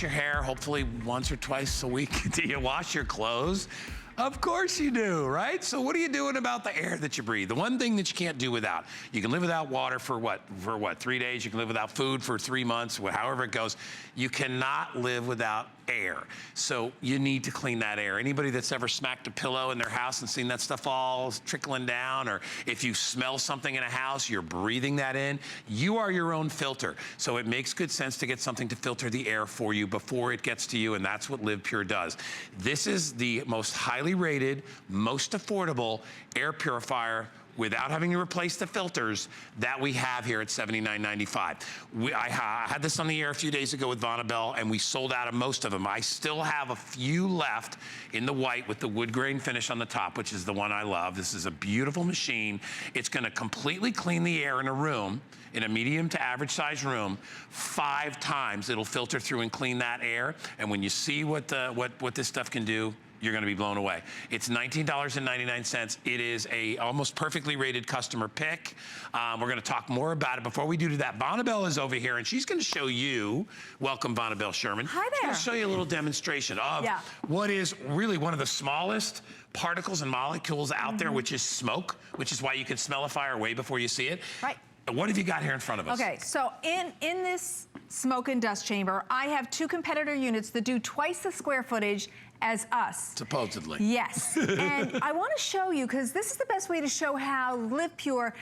Your hair hopefully once or twice a week. Do you wash your clothes? Of course you do, right? So what are you doing about the air that you breathe? The one thing that you can't do without, you can live without water for what, 3 days? You can live without food for 3 months, however it goes. You cannot live without air. So you need to clean that air. Anybody that's ever smacked a pillow in their house and seen that stuff all trickling down, or if you smell something in a house, you're breathing that in, you are your own filter. So it makes good sense to get something to filter the air for you before it gets to you, and that's what LivePure does. This is the most highly rated, most affordable air purifier without having to replace the filters that we have here at $79.95. I had this on the air a few days ago with Vonabelle, and we sold out of most of them. I still have a few left in the white with the wood grain finish on the top, which is the one I love. This is a beautiful machine. It's gonna completely clean the air in a room, in a medium to average size room, 5 times. It'll filter through and clean that air. And when you see what this stuff can do, you're gonna be blown away. It's $19.99. It is a almost perfectly rated customer pick. We're gonna talk more about it. Before we do that, Vonabelle is over here and she's gonna show you, welcome Vonabelle Sherman. Hi there. She's gonna show you a little demonstration of what is really one of the smallest particles and molecules out there, which is smoke, which is why you can smell a fire way before you see it. Right. What have you got here in front of us? Okay, so in this smoke and dust chamber, I have 2 competitor units that do twice the square footage as us. Supposedly. Yes, and I want to show you, because this is the best way to show how LivePure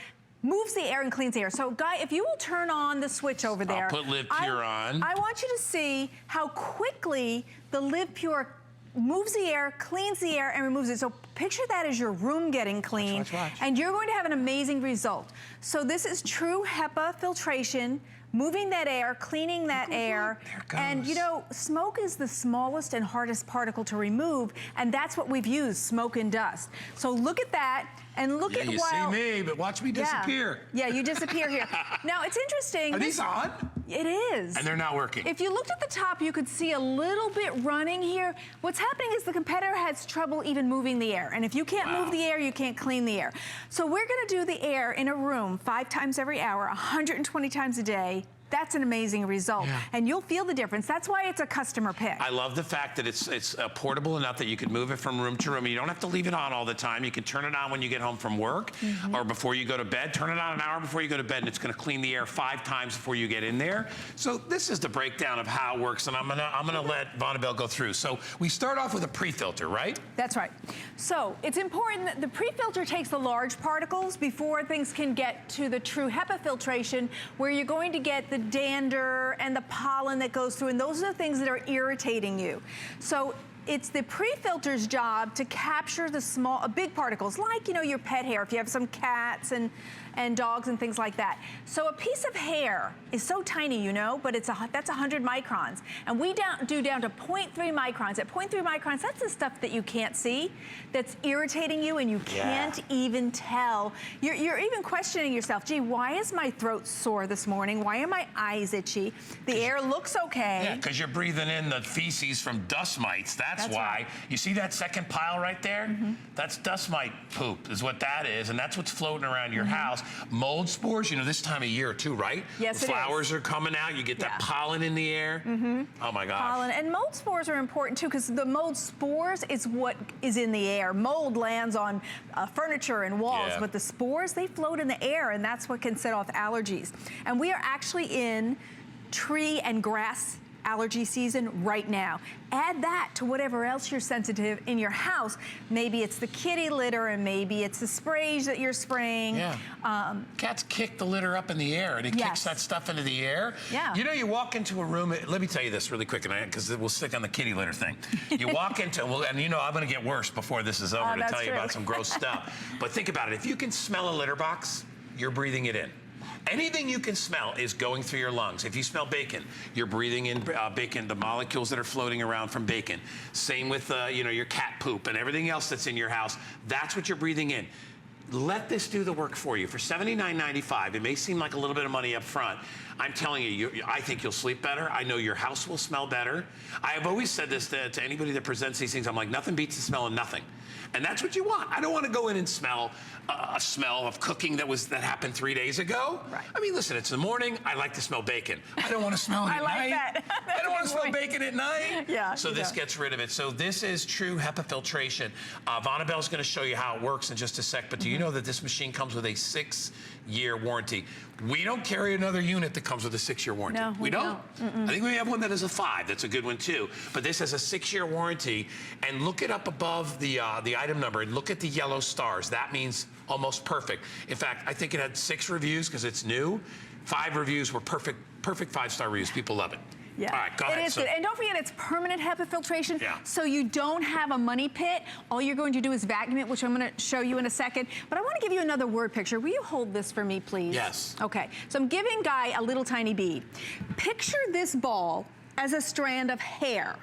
moves the air and cleans the air. So Guy, if you will turn on the switch over there. I'll put LivePure on. I want you to see how quickly the LivePure moves the air, cleans the air, and removes it. So picture that as your room getting clean. Watch. And you're going to have an amazing result. So this is true HEPA filtration, moving that air, cleaning that air. There it goes. And you know, smoke is the smallest and hardest particle to remove, and that's what we've used, smoke and dust. So look at that, and look at you see me, but watch me disappear. Yeah, you disappear here. Now, it's interesting. Are these on? It is. And they're not working. If you looked at the top, you could see a little bit running here. What's happening is the competitor has trouble even moving the air. And if you can't move the air, you can't clean the air. So we're gonna do the air in a room 5 times every hour, 120 times a day. That's an amazing result. And you'll feel the difference. That's why it's a customer pick. I love the fact that it's portable enough that you can move it from room to room. You don't have to leave it on all the time. You can turn it on when you get home from work or before you go to bed. Turn it on an hour before you go to bed, and it's gonna clean the air 5 times before you get in there. So this is the breakdown of how it works, and I'm gonna let Vonabelle go through. So we start off with a pre-filter, right? That's right. So it's important that the pre-filter takes the large particles before things can get to the true HEPA filtration, where you're going to get the dander and the pollen that goes through, and those are the things that are irritating you. So it's the pre-filter's job to capture the big particles, like, you know, your pet hair, if you have some cats and dogs and things like that. So a piece of hair is so tiny, you know, but that's 100 microns. And we do down to 0.3 microns. At 0.3 microns, that's the stuff that you can't see, that's irritating you, and you can't even tell. You're even questioning yourself, gee, why is my throat sore this morning? Why are my eyes itchy? The air looks okay. Yeah, because you're breathing in the feces from dust mites. That's why. Right. You see that second pile right there? That's dust mite poop is what that is, and that's what's floating around your house. Mold spores, you know, this time of year too, right? Yes, the flowers are coming out, you get that pollen in the air. Oh my gosh. Pollen, and mold spores are important too, because the mold spores is what is in the air. Mold lands on furniture and walls, but the spores, they float in the air, and that's what can set off allergies. And we are actually in tree and grass allergy season right now. Add that to whatever else you're sensitive in your house. Maybe it's the kitty litter, and maybe it's the sprays that you're spraying. Cats kick the litter up in the air, and it kicks that stuff into the air. You know, you walk into a room, let me tell you this really quick, because we'll stick on the kitty litter thing. You walk into, and you know I'm gonna get worse before this is over to tell you about some gross stuff. But think about it, if you can smell a litter box, you're breathing it in. Anything you can smell is going through your lungs. If you smell bacon, you're breathing in bacon, the molecules that are floating around from bacon. Same with you know, your cat poop and everything else that's in your house. That's what you're breathing in. Let this do the work for you. For $79.95, it may seem like a little bit of money up front. I'm telling you, I think you'll sleep better. I know your house will smell better. I have always said this to anybody that presents these things. I'm like, nothing beats the smell of nothing. And that's what you want. I don't want to go in and smell a smell of cooking that happened 3 days ago. Right. I mean, listen, it's the morning. I like to smell bacon. I don't want to smell it at night. That. I don't want to smell bacon at night. Yeah. So this gets rid of it. So this is true HEPA filtration. Vonabelle's going to show you how it works in just a sec. But do you know that this machine comes with a 6-year warranty? We don't carry another unit that comes with a 6-year warranty. No, we don't. I think we have one that has a 5. That's a good one too. But this has a 6-year warranty. And look it up above the item number and look at the yellow stars. That means almost perfect. In fact, I think it had 6 reviews because it's new. 5 reviews were perfect 5-star reviews. People love it. Yeah. All right, go ahead. It is good. And don't forget, it's permanent HEPA filtration, Yeah. so you don't have a money pit. All you're going to do is vacuum it, which I'm going to show you in a second. But I want to give you another word picture. Will you hold this for me, please? Yes. Okay. So I'm giving Guy a little tiny bead. Picture this ball as a strand of hair.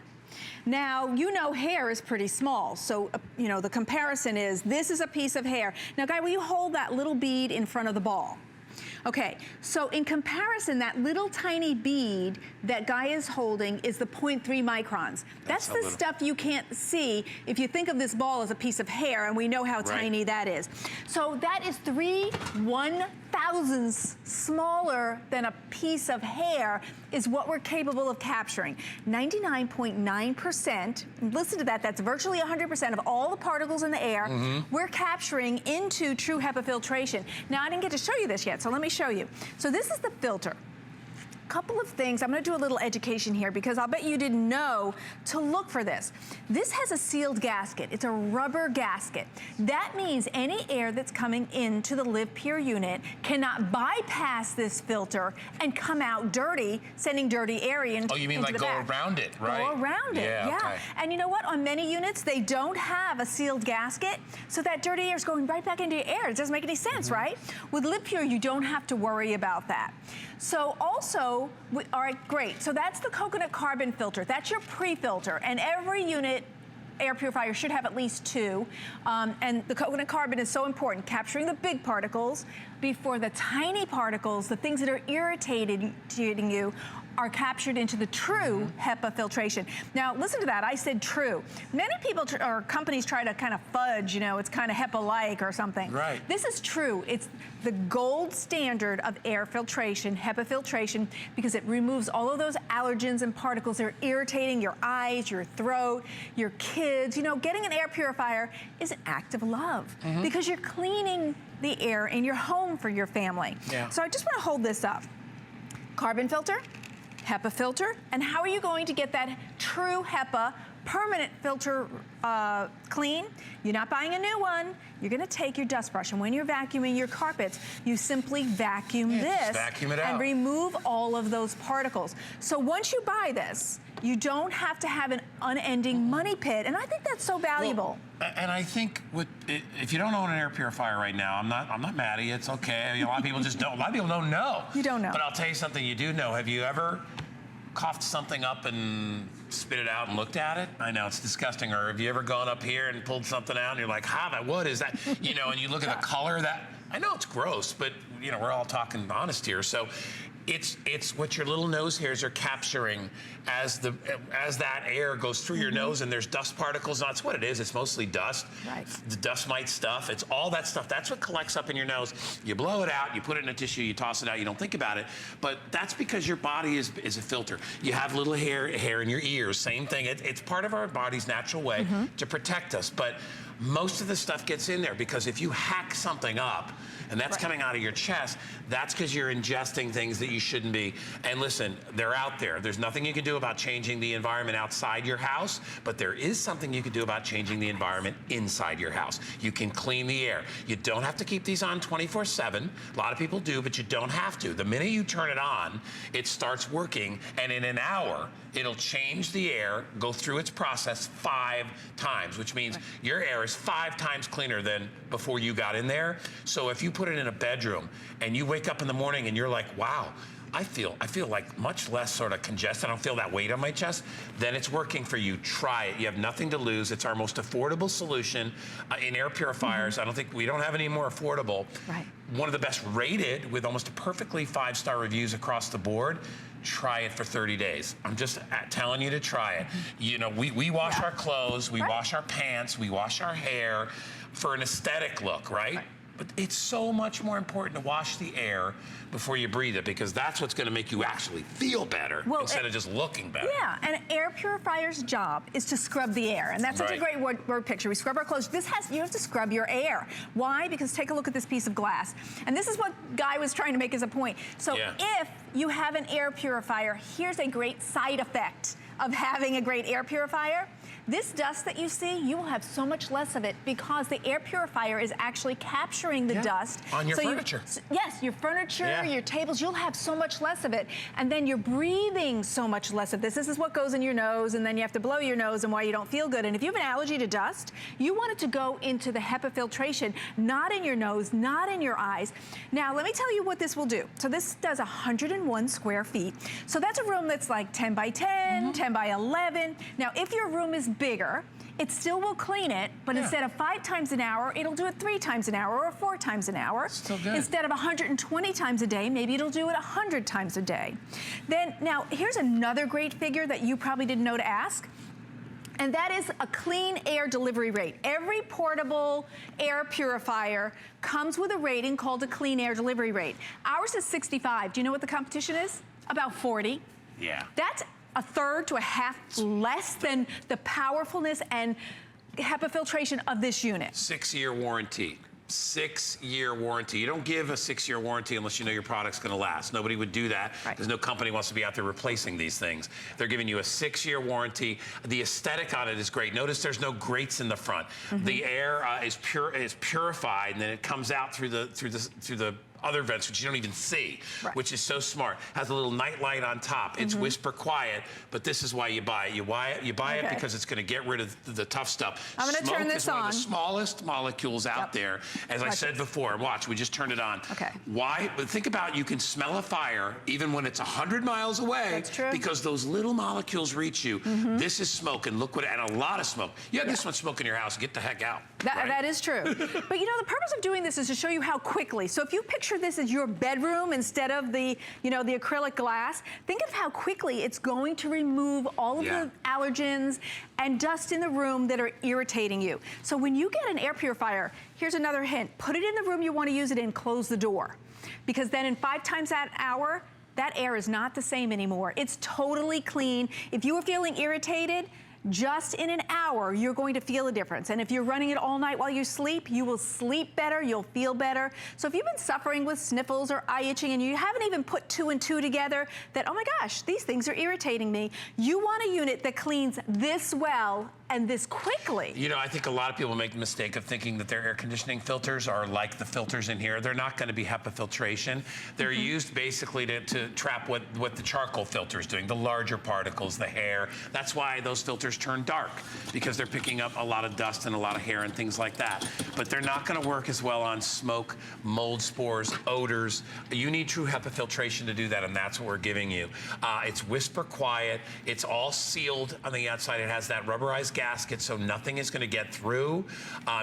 Now, you know hair is pretty small, so, you know, the comparison is this is a piece of hair. Now, Guy, will you hold that little bead in front of the ball? Okay, so in comparison, that little tiny bead that Guy is holding is the 0.3 microns. That's the stuff you can't see if you think of this ball as a piece of hair, and we know how tiny that is. So that is 3 1/1000ths smaller than a piece of hair is what we're capable of capturing. 99.9%, listen to that, that's virtually 100% of all the particles in the air, we're capturing into true HEPA filtration. Now, I didn't get to show you this yet, so let me show you. So this is the filter. Couple of things. I'm going to do a little education here because I'll bet you didn't know to look for this. This has a sealed gasket. It's a rubber gasket. That means any air that's coming into the LivePure unit cannot bypass this filter and come out dirty, sending dirty air into you mean like go around it, right? Go around it, yeah. Okay. And you know what? On many units, they don't have a sealed gasket, so that dirty air is going right back into your air. It doesn't make any sense, right? With LivePure, you don't have to worry about that. So also, all right, great. So that's the coconut carbon filter. That's your pre-filter. And every unit air purifier should have at least 2. And the coconut carbon is so important, capturing the big particles before the tiny particles, the things that are irritating you, are captured into the true HEPA filtration. Now, listen to that. I said true. Many people or companies try to kind of fudge, you know, it's kind of HEPA-like or something. Right. This is true. It's the gold standard of air filtration, HEPA filtration, because it removes all of those allergens and particles that are irritating your eyes, your throat, your kids. You know, getting an air purifier is an act of love because you're cleaning the air in your home for your family. Yeah. So I just want to hold this up. Carbon filter, HEPA filter, and how are you going to get that true HEPA permanent filter clean? You're not buying a new one. You're going to take your dust brush, and when you're vacuuming your carpets, you simply vacuum this vacuum it out and remove all of those particles. So once you buy this, you don't have to have an unending money pit, and I think that's so valuable. Well, and I think if you don't own an air purifier right now, I'm not mad at you. It's okay. I mean, a lot of people just don't. A lot of people don't know. You don't know. But I'll tell you something you do know. Have you ever coughed something up and spit it out and looked at it? I know it's disgusting. Or have you ever gone up here and pulled something out and you're like, what is that? You know, and you look at the color of that. I know it's gross, but you know, we're all talking honest here. So it's what your little nose hairs are capturing as that air goes through your nose and there's dust particles. That's what it is. It's mostly dust. Right. The dust mite stuff. It's all that stuff. That's what collects up in your nose. You blow it out, you put it in a tissue, you toss it out, you don't think about it. But that's because your body is a filter. You have little hair in your ears, same thing. It's part of our body's natural way to protect us. But most of the stuff gets in there because if you hack something up, and that's coming out of your chest, that's because you're ingesting things that you shouldn't be. And listen, they're out there. There's nothing you can do about changing the environment outside your house, but there is something you can do about changing the environment inside your house. You can clean the air. You don't have to keep these on 24/7. A lot of people do, but you don't have to. The minute you turn it on, it starts working, and in an hour, it'll change the air, go through its process 5 times, which means your air is 5 times cleaner than before you got in there. So if you put it in a bedroom and you wake up in the morning and you're like, wow, I feel like much less sort of congested. I don't feel that weight on my chest. Then it's working for you. Try it. You have nothing to lose. It's our most affordable solution in air purifiers. I don't think we don't have any more affordable. Right. One of the best rated with almost perfectly 5-star reviews across the board. Try it for 30 days. I'm just telling you to try it. You know, we wash our clothes, we wash our pants, we wash our hair for an aesthetic look, right? But it's so much more important to wash the air before you breathe it, because that's what's going to make you actually feel better instead of just looking better. Yeah, an air purifier's job is to scrub the air, and that's such a great word picture. We scrub our clothes. You have to scrub your air. Why? Because take a look at this piece of glass. And this is what Guy was trying to make as a point. So if you have an air purifier, here's a great side effect of having a great air purifier. This dust that you see, you will have so much less of it because the air purifier is actually capturing the dust. On your furniture. Yes, your furniture, your tables, you'll have so much less of it. And then you're breathing so much less of this. This is what goes in your nose, and then you have to blow your nose and why you don't feel good. And if you have an allergy to dust, you want it to go into the HEPA filtration, not in your nose, not in your eyes. Now, let me tell you what this will do. So this does 101 square feet. So that's a room that's like 10 by 10, 10 by 11. Now, if your room is bigger, it still will clean it, but instead of 5 times an hour, it'll do it 3 times an hour or 4 times an hour. Still good. Instead of 120 times a day, maybe it'll do it 100 times a day. Then, now, here's another great figure that you probably didn't know to ask. And that is a clean air delivery rate. Every portable air purifier comes with a rating called a clean air delivery rate. Ours is 65. Do you know what the competition is? About 40. Yeah. That's a third to a half less than the powerfulness and HEPA filtration of this unit. 6-year warranty. 6-year warranty. You don't give a 6-year warranty unless you know your product's going to last. Nobody would do that. There's no company wants to be out there replacing these things. They're giving you a 6-year warranty. The aesthetic on it is great. Notice there's no grates in the front. The air is purified, and then it comes out through the other vents, which you don't even see, which is so smart. Has a little night light on top. It's whisper quiet, but this is why you buy it. You buy it because it's going to get rid of the tough stuff. I'm going to turn this on. Smoke is one of the smallest molecules out there. As I said before, watch, we just turned it on. Why? But think about, you can smell a fire even when it's 100 miles away. That's true. Because those little molecules reach you. This is smoke, and look what, and a lot of smoke. You have this much smoke in your house, get the heck out. That is true. But you know, the purpose of doing this is to show you how quickly. So if you picture this as your bedroom instead of the, you know, the acrylic glass, think of how quickly it's going to remove all of the allergens and dust in the room that are irritating you. So when you get an air purifier, here's another hint. Put it in the room you want to use it in, close the door. Because then in 5 times that hour, that air is not the same anymore. It's totally clean. If you are feeling irritated, just in an hour, you're going to feel a difference. And if you're running it all night while you sleep, you will sleep better, you'll feel better. So if you've been suffering with sniffles or eye itching and you haven't even put 2 and 2 together, that, oh my gosh, these things are irritating me, you want a unit that cleans this well and this quickly. You know, I think a lot of people make the mistake of thinking that their air conditioning filters are like the filters in here. They're not going to be HEPA filtration. They're used basically to trap what the charcoal filter is doing, the larger particles, the hair. That's why those filters turn dark, because they're picking up a lot of dust and a lot of hair and things like that. But they're not going to work as well on smoke, mold spores, odors. You need true HEPA filtration to do that, and that's what we're giving you. It's whisper quiet. It's all sealed on the outside. It has that rubberized gasket, so nothing is going to get through.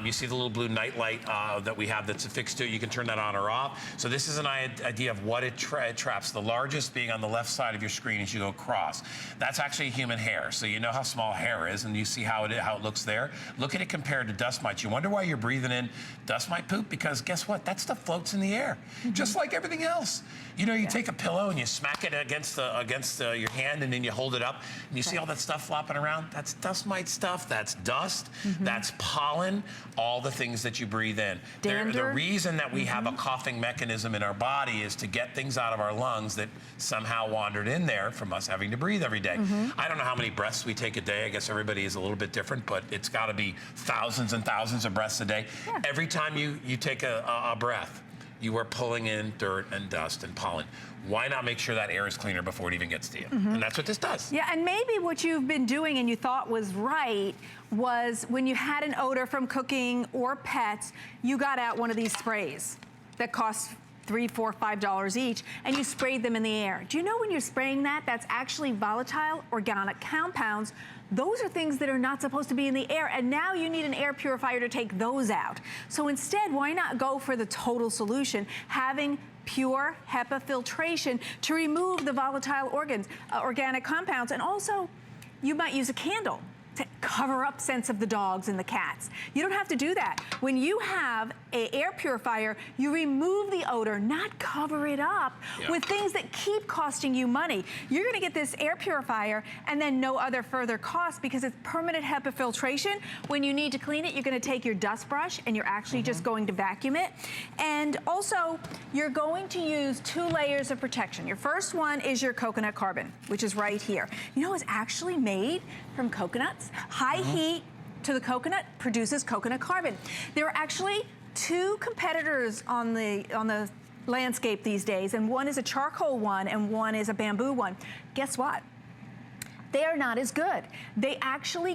You see the little blue night light that we have that's affixed to it. You can turn that on or off. So this is an idea of what it traps. The largest being on the left side of your screen as you go across. That's actually human hair, so you know how small hair is, and you see how it looks there. Look at it compared to dust mites. You wonder why you're breathing in dust mite poop? Because guess what? That stuff floats in the air, just like everything else. You know, you take a pillow and you smack it against your hand, and then you hold it up, and you see all that stuff flopping around? That's dust mite stuff. That's dust. That's pollen. All the things that you breathe in. The reason that we have a coughing mechanism in our body is to get things out of our lungs that somehow wandered in there from us having to breathe every day. I don't know how many breaths we take a day. I guess everybody is a little bit different, but it's got to be thousands and thousands of breaths a day. Every time you take a breath, you are pulling in dirt and dust and pollen. Why not make sure that air is cleaner before it even gets to you? And that's what this does. Yeah, and maybe what you've been doing and you thought was right was when you had an odor from cooking or pets, you got out one of these sprays that costs $3, $4, $5 each, and you sprayed them in the air. Do you know when you're spraying that, that's actually volatile organic compounds? Those are things that are not supposed to be in the air, and now you need an air purifier to take those out. So instead, why not go for the total solution, having pure HEPA filtration to remove the volatile organic compounds, and also you might use a candle to cover up scents of the dogs and the cats. You don't have to do that. When you have an air purifier, you remove the odor, not cover it up with things that keep costing you money. You're gonna get this air purifier and then no other further cost because it's permanent HEPA filtration. When you need to clean it, you're gonna take your dust brush and you're actually just going to vacuum it. And also, you're going to use 2 layers of protection. Your first one is your coconut carbon, which is right here. You know, it's actually made from coconuts. High heat to the coconut produces coconut carbon. There are actually 2 competitors on the landscape these days, and one is a charcoal one and one is a bamboo one. Guess what? They are not as good. They actually